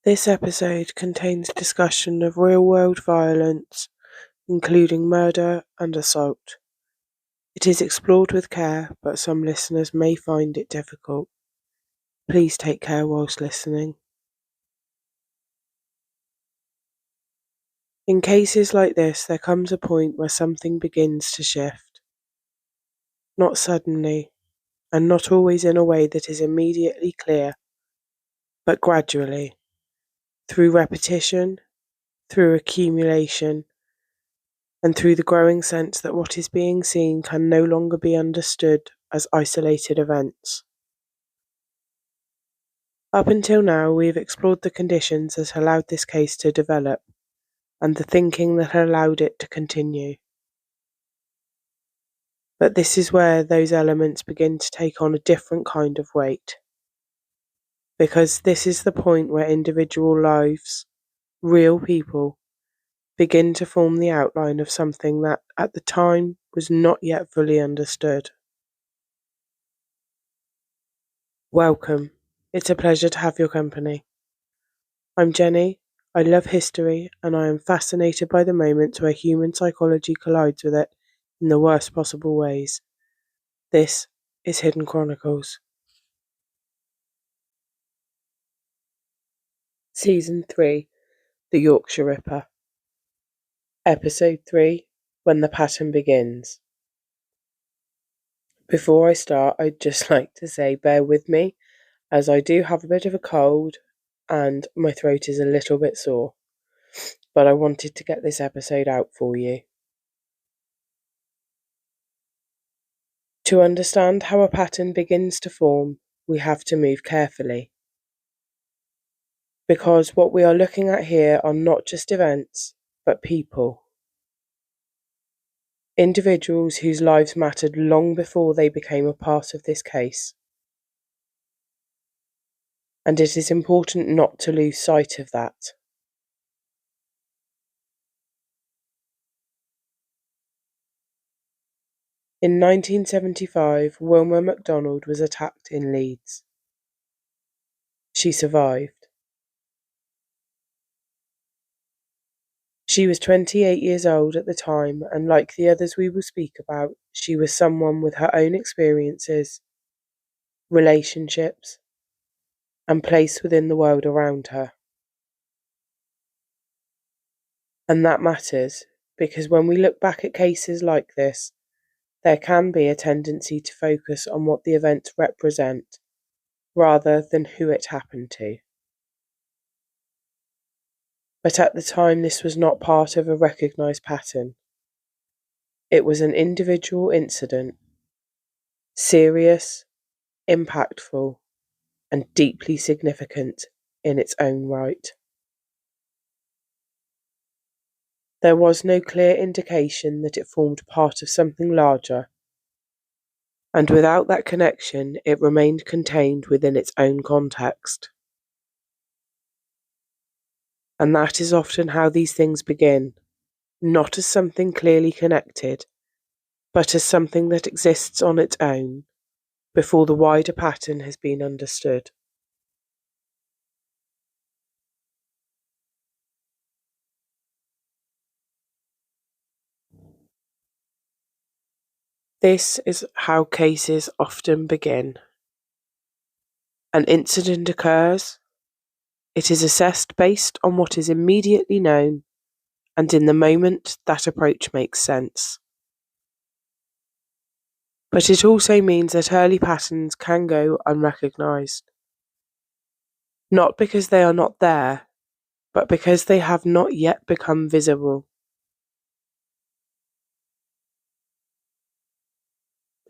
This episode contains discussion of real-world violence, including murder and assault. It is explored with care, but some listeners may find it difficult. Please take care whilst listening. In cases like this, there comes a point where something begins to shift. Not suddenly, and not always in a way that is immediately clear, but gradually, through repetition, through accumulation, and through the growing sense that what is being seen can no longer be understood as isolated events. Up until now, we have explored the conditions that allowed this case to develop, and the thinking that allowed it to continue. But this is where those elements begin to take on a different kind of weight. Because this is the point where individual lives, real people, begin to form the outline of something that at the time was not yet fully understood. Welcome. It's a pleasure to have your company. I'm Jenny. I love history, and I am fascinated by the moments where human psychology collides with it in the worst possible ways. This is Hidden Chronicles. Season 3, The Yorkshire Ripper. Episode 3, When the Pattern Begins. Before I start, I'd just like to say bear with me, as I do have a bit of a cold and my throat is a little bit sore. But I wanted to get this episode out for you. To understand how a pattern begins to form, we have to move carefully. Because what we are looking at here are not just events, but people. Individuals whose lives mattered long before they became a part of this case. And it is important not to lose sight of that. In 1975, Wilma MacDonald was attacked in Leeds. She survived. She was 28 years old at the time, and like the others we will speak about, she was someone with her own experiences, relationships, and place within the world around her. And that matters, because when we look back at cases like this, there can be a tendency to focus on what the events represent, rather than who it happened to. But at the time, this was not part of a recognised pattern. It was an individual incident, serious, impactful, and deeply significant in its own right. There was no clear indication that it formed part of something larger, and without that connection, it remained contained within its own context. And that is often how these things begin, not as something clearly connected, but as something that exists on its own, before the wider pattern has been understood. This is how cases often begin. An incident occurs. It is assessed based on what is immediately known, and in the moment that approach makes sense. But it also means that early patterns can go unrecognised. Not because they are not there, but because they have not yet become visible.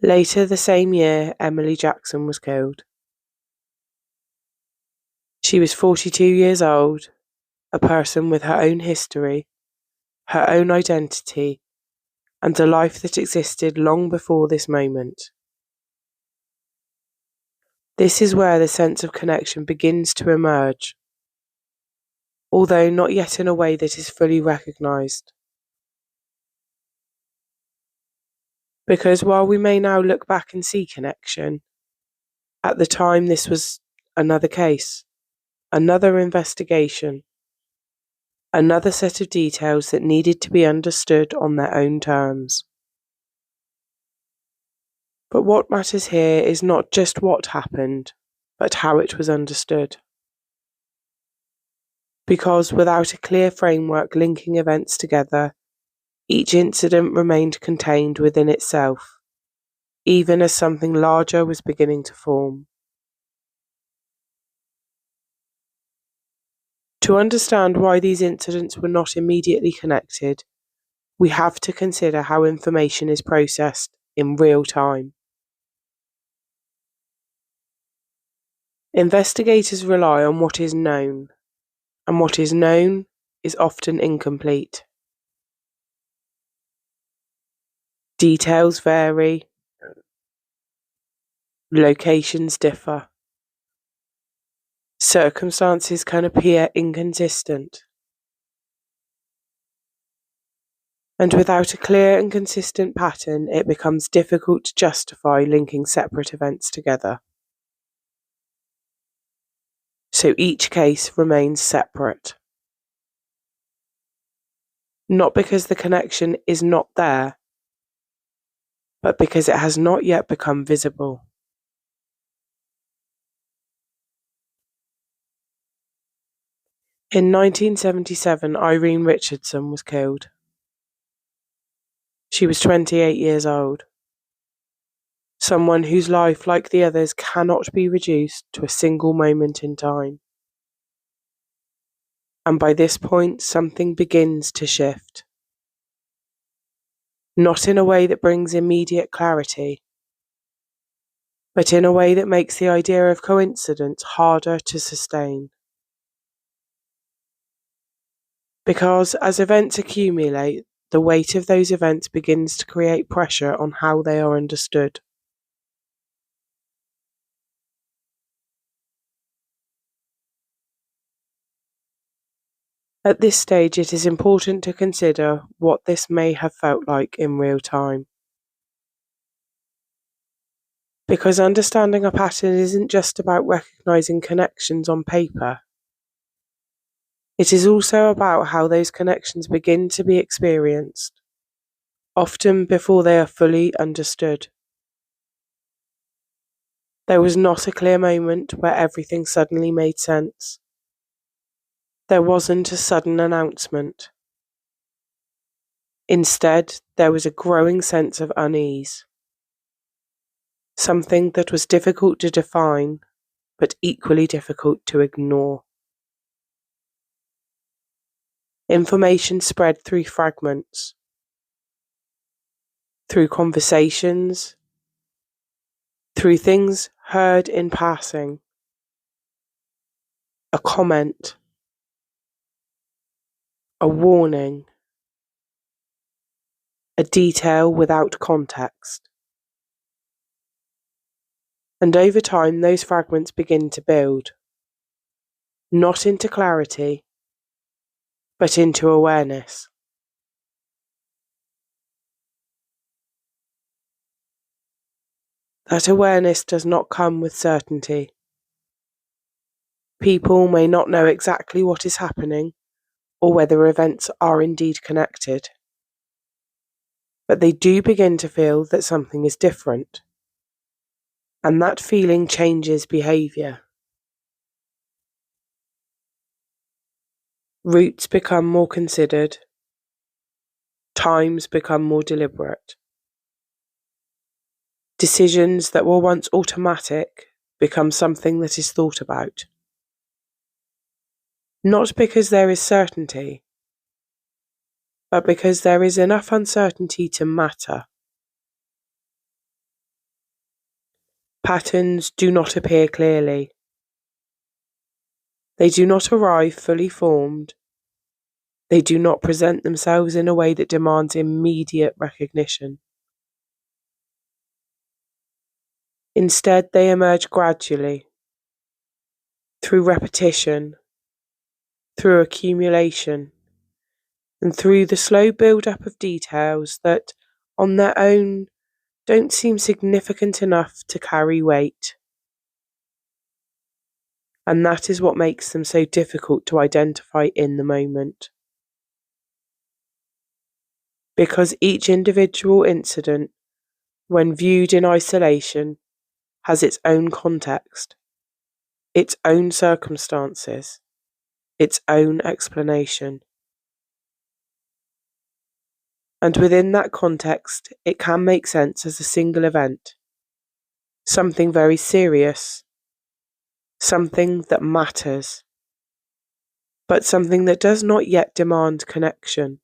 Later the same year, Emily Jackson was killed. She was 42 years old, a person with her own history, her own identity, and a life that existed long before this moment. This is where the sense of connection begins to emerge, although not yet in a way that is fully recognised. Because while we may now look back and see connection, at the time this was another case, another investigation, another set of details that needed to be understood on their own terms. But what matters here is not just what happened, but how it was understood. Because without a clear framework linking events together, each incident remained contained within itself, even as something larger was beginning to form. To understand why these incidents were not immediately connected, we have to consider how information is processed in real time. Investigators rely on what is known, and what is known is often incomplete. Details vary, locations differ, circumstances can appear inconsistent, and without a clear and consistent pattern, it becomes difficult to justify linking separate events together. So each case remains separate. Not because the connection is not there, but because it has not yet become visible. In 1977, Irene Richardson was killed. She was 28 years old. Someone whose life, like the others, cannot be reduced to a single moment in time. And by this point, something begins to shift. Not in a way that brings immediate clarity, but in a way that makes the idea of coincidence harder to sustain. Because as events accumulate, the weight of those events begins to create pressure on how they are understood. At this stage, it is important to consider what this may have felt like in real time. Because understanding a pattern isn't just about recognizing connections on paper. It is also about how those connections begin to be experienced, often before they are fully understood. There was not a clear moment where everything suddenly made sense. There wasn't a sudden announcement. Instead, there was a growing sense of unease. Something that was difficult to define, but equally difficult to ignore. Information spread through fragments, through conversations, through things heard in passing. A comment, a warning, a detail without context. And over time, those fragments begin to build, not into clarity, but into awareness. That awareness does not come with certainty. People may not know exactly what is happening or whether events are indeed connected, but they do begin to feel that something is different, and that feeling changes behaviour. Routes become more considered, times become more deliberate. Decisions that were once automatic become something that is thought about. Not because there is certainty, but because there is enough uncertainty to matter. Patterns do not appear clearly. They do not arrive fully formed. They do not present themselves in a way that demands immediate recognition. Instead, they emerge gradually, through repetition, through accumulation, and through the slow build-up of details that, on their own, don't seem significant enough to carry weight. And that is what makes them so difficult to identify in the moment. Because each individual incident, when viewed in isolation, has its own context, its own circumstances, its own explanation. And within that context, it can make sense as a single event, something very serious, something that matters, but something that does not yet demand connection.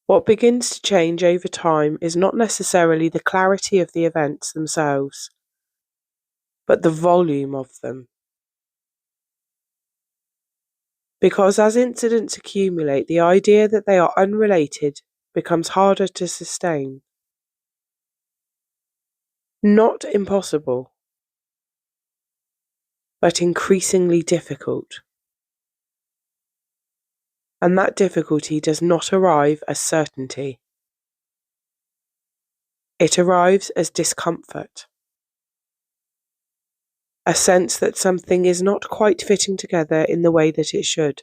What begins to change over time is not necessarily the clarity of the events themselves, but the volume of them. Because as incidents accumulate, the idea that they are unrelated becomes harder to sustain. Not impossible, but increasingly difficult. And that difficulty does not arrive as certainty. It arrives as discomfort. A sense that something is not quite fitting together in the way that it should.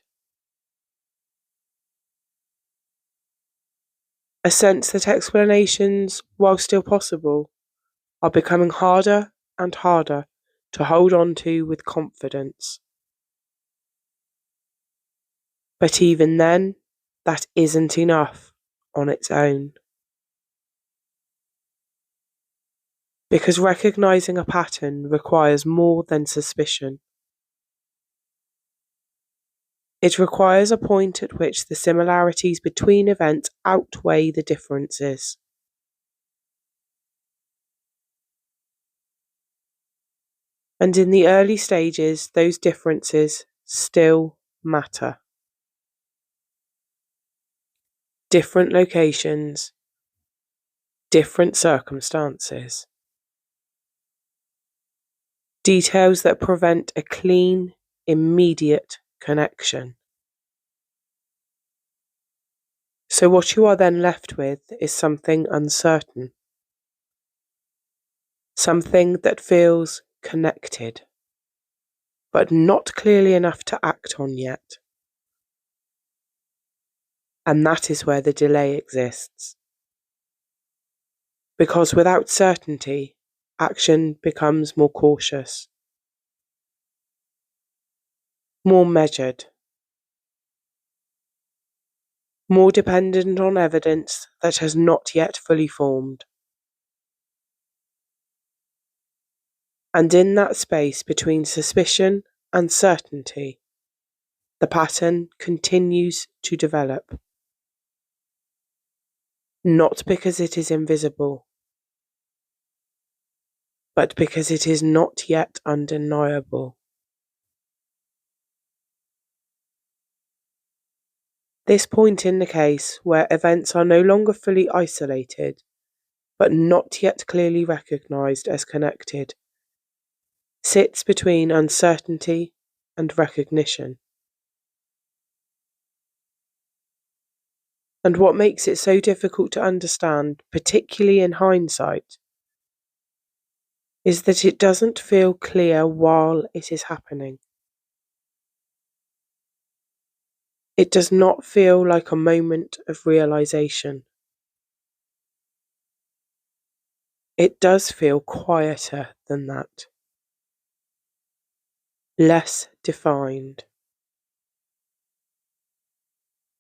A sense that explanations, while still possible, are becoming harder and harder to hold on to with confidence. But even then, that isn't enough on its own. Because recognizing a pattern requires more than suspicion. It requires a point at which the similarities between events outweigh the differences. And in the early stages, those differences still matter. Different locations, different circumstances. Details that prevent a clean, immediate connection. So what you are then left with is something uncertain. Something that feels connected, but not clearly enough to act on yet. And that is where the delay exists. Because without certainty, action becomes more cautious, more measured, more dependent on evidence that has not yet fully formed. And in that space between suspicion and certainty, the pattern continues to develop. Not because it is invisible, but because it is not yet undeniable. This point in the case, where events are no longer fully isolated, but not yet clearly recognised as connected, sits between uncertainty and recognition. And what makes it so difficult to understand, particularly in hindsight, is that it doesn't feel clear while it is happening. It does not feel like a moment of realisation. It does feel quieter than that. Less defined.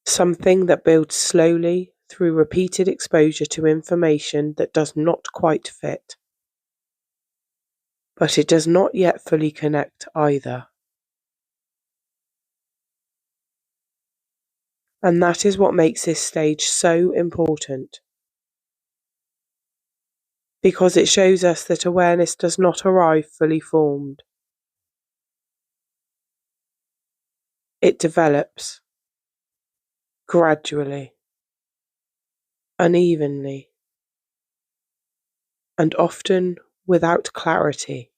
Something that builds slowly through repeated exposure to information that does not quite fit. But it does not yet fully connect either. And that is what makes this stage so important. Because it shows us that awareness does not arrive fully formed. It develops gradually, unevenly, and often without clarity.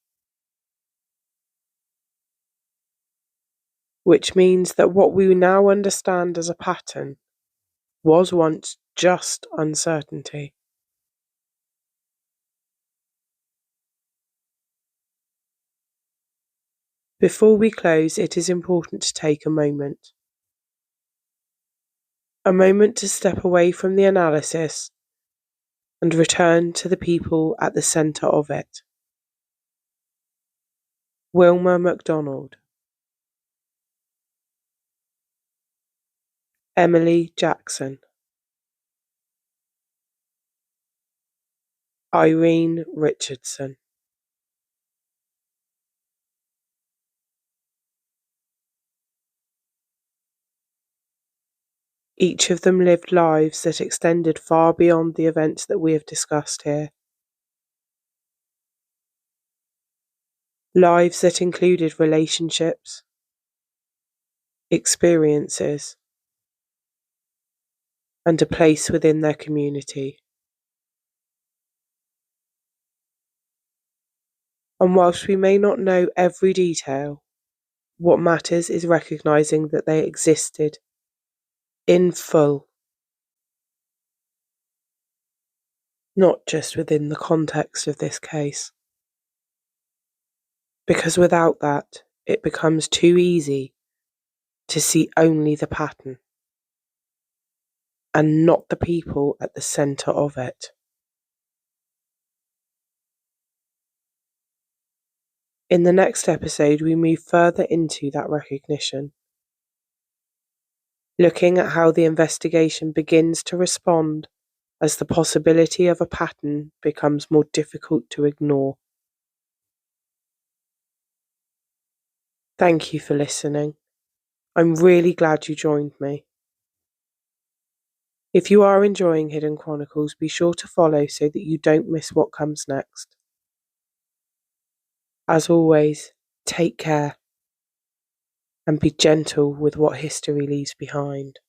Which means that what we now understand as a pattern was once just uncertainty. Before we close, it is important to take a moment. A moment to step away from the analysis and return to the people at the centre of it. Wilma MacDonald, Emily Jackson, Irene Richardson. Each of them lived lives that extended far beyond the events that we have discussed here. Lives that included relationships, experiences, and a place within their community. And whilst we may not know every detail, what matters is recognizing that they existed in full, not just within the context of this case. Because without that, it becomes too easy to see only the pattern and not the people at the centre of it. In the next episode, we move further into that recognition, looking at how the investigation begins to respond as the possibility of a pattern becomes more difficult to ignore. Thank you for listening. I'm really glad you joined me. If you are enjoying Hidden Chronicles, be sure to follow so that you don't miss what comes next. As always, take care and be gentle with what history leaves behind.